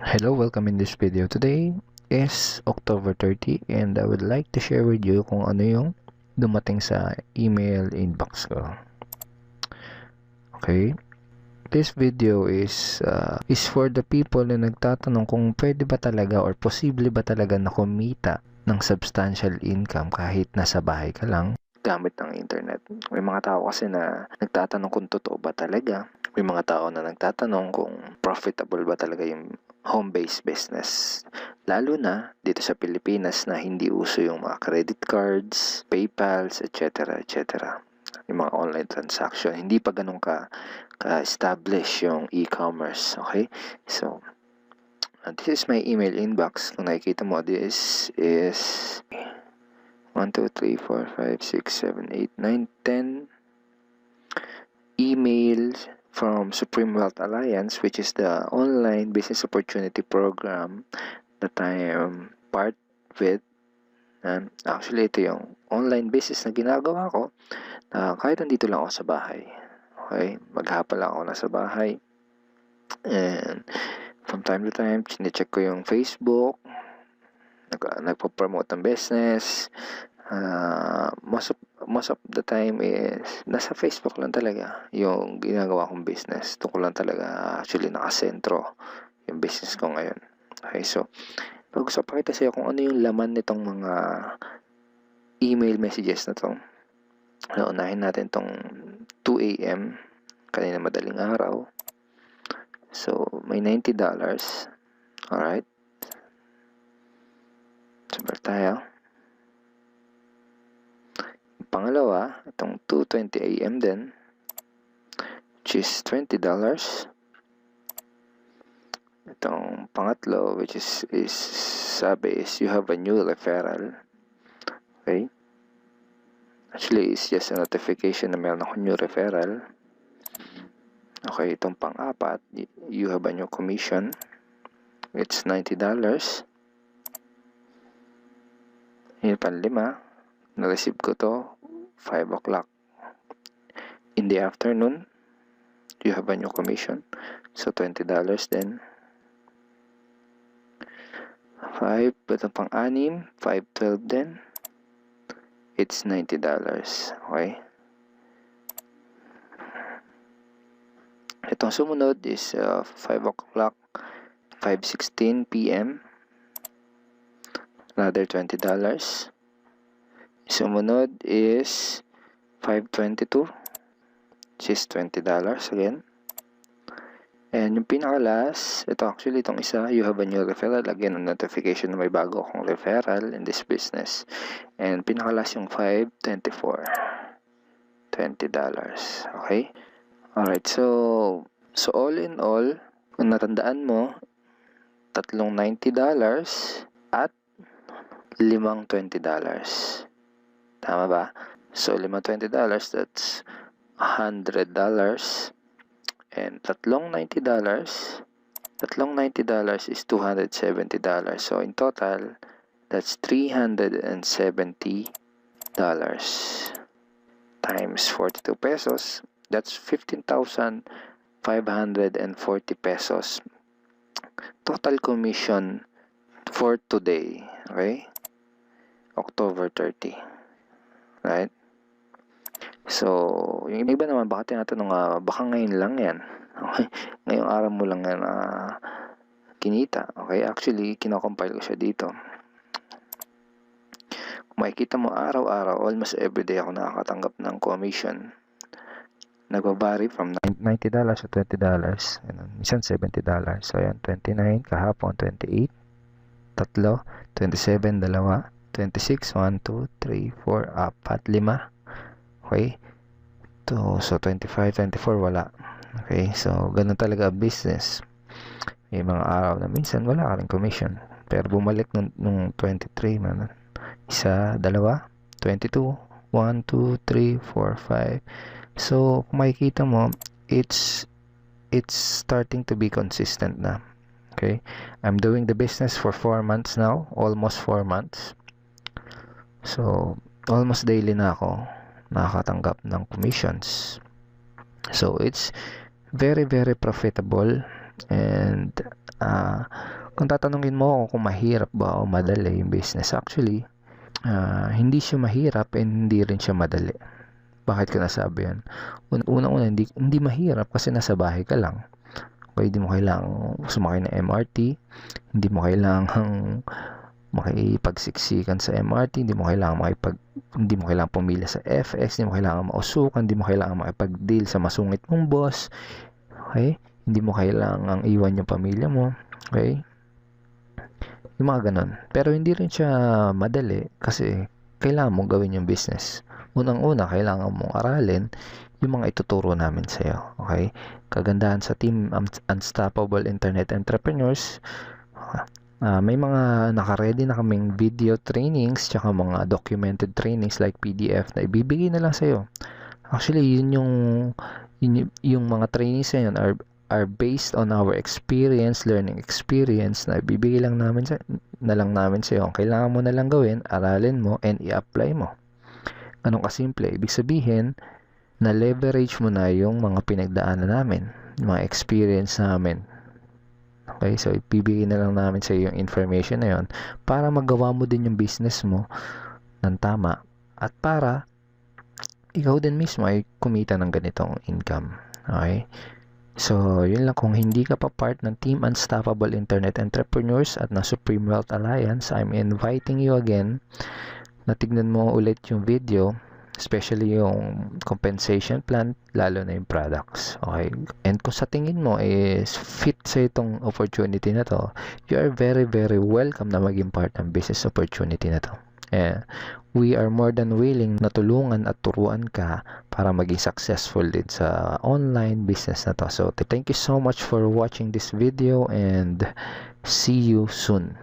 Hello, welcome in this video. Today is October 30 and I would like to share with you kung ano yung dumating sa email inbox ko. Okay? This video is for the people na nagtatanong kung pwede ba talaga or posible ba talaga na kumita ng substantial income kahit nasa bahay ka lang gamit ng internet. May mga tao kasi na nagtatanong kung totoo ba talaga. May mga tao na nagtatanong kung profitable ba talaga yung home-based business. Lalo na dito sa Pilipinas na hindi uso yung mga credit cards, PayPals, etc. etc. Yung mga online transaction. Hindi pa ganun ka-establish yung e-commerce. Okay? So, this is my email inbox. Kung nakikita mo, this is 1, 2, 3, 4, 5, 6, 7, 8, 9, 10 emails from Supreme Wealth Alliance, which is the online business opportunity program that I am part with. And actually, ito yung online business na ginagawa ko kahit nandito lang ako sa bahay. Okay? Maghapon lang ako nasa bahay. And from time to time, chinecheck ko yung Facebook, nagpo-promote ng business. Most of the time is nasa Facebook lang talaga yung ginagawa kong business. Doon ko lang talaga actually nakasentro yung business ko ngayon. Okay, so gusto pakita sa'yo kung ano yung laman nitong mga email messages na to. Unahin natin tong 2 a.m. kanina madaling araw. So may $90. Alright. Sabar tayo. Pangalawa, itong 2:20 a.m. din, which is $20. Itong pangatlo, which is sabi is you have a new referral. Okay? Actually, it's just a notification na meron ako new referral. Okay, itong pang-apat, you have a new commission. It's $90. Yung panlima, na-receive ko to 5 o'clock in the afternoon. You have a new commission. So, $20 din. 5, itong pang-anim, 5:12 din. It's $90. Okay? Itong sumunod is 5 o'clock, 5:16 p.m. Another $20. Sumunod is 5:22, which is $20 again. And yung pinaka-last, ito actually itong isa, you have a new referral. Again, a notification na may bago akong referral in this business. And pinaka-last yung 5:24, $20. Okay? Alright, so all in all, kung natandaan mo, tatlong $90 at limang $20. Tama ba? So, limang $20, that's $100. And tatlong $90 is $270. So, in total, that's $370 times 42 pesos. That's 15,540 pesos. Total commission for today. Okay? October 30. Right? So, yung iba naman, baka tinatanong, baka ngayon lang yan. Okay? Ngayong araw mo lang yan kinita. Okay? Actually, kinocompile ko siya dito. Kung makikita mo, araw-araw, almost everyday ako nakakatanggap ng commission. Nagbabari from $90 to $20. Minsan $70. So, ayan, 29, kahapon, 28, tatlo, 27, dalawa, 26, 1, 2, 3, 4, 4, 5. Okay? So, 25, 24, wala. Okay? So, ganun talaga business. May mga araw na minsan wala ka rin commission. Pero bumalik nung 23, man. Isa, dalawa, 22, 1, 2, 3, 4, 5. So, kung makikita mo, it's starting to be consistent na. Okay? I'm doing the business for 4 months now. Almost 4 months. So, almost daily na ako nakakatanggap ng commissions. So, it's very, very profitable. And Kung tatanungin mo ako kung mahirap ba o madali yung business, actually, hindi siya mahirap and hindi rin siya madali. Bakit ko nasabi yan? Unang-una, hindi mahirap kasi nasa bahay ka lang. Okay, hindi mo kailangang sumakay ng MRT, hindi mo kailangang makipagsiksikan sa MRT, hindi mo kailangang pumila sa FX, hindi mo kailangang mausukan, hindi mo kailangang makipag-deal sa masungit mong boss. Okay? Hindi mo kailangang iwan yung pamilya mo. Okay? Yung mga ganun. Pero hindi rin siya madali kasi kailangan mong gawin yung business. Unang-una, kailangan mong aralin yung mga ituturo namin sa'yo. Okay? Kagandahan sa Team Unstoppable Internet Entrepreneurs, may mga naka-ready na kaming video trainings tsaka mga documented trainings like PDF na ibibigay na lang sa'yo. Actually, yung mga trainings na yun are based on our learning experience na ibibigay lang namin sa'yo. Ang kailangan mo na lang gawin, aralin mo and i-apply mo. Ganun kasimple. Ibig sabihin, na-leverage mo na yung mga pinagdaanan namin, yung mga experience namin. Okay, so ibibigay na lang namin sa iyo yung information na yon para magawa mo din yung business mo ng tama at para ikaw din mismo ay kumita ng ganitong income. Okay? So, yun lang. Kung hindi ka pa part ng Team Unstoppable Internet Entrepreneurs at na Supreme Wealth Alliance, I'm inviting you again na tignan mo ulit yung video, especially yung compensation plan, lalo na yung products. Okay? And kung sa tingin mo is fit sa itong opportunity na to, you are very, very welcome na maging part ng business opportunity na to. We are more than willing na tulungan at turuan ka para maging successful din sa online business na to. So, thank you so much for watching this video and see you soon.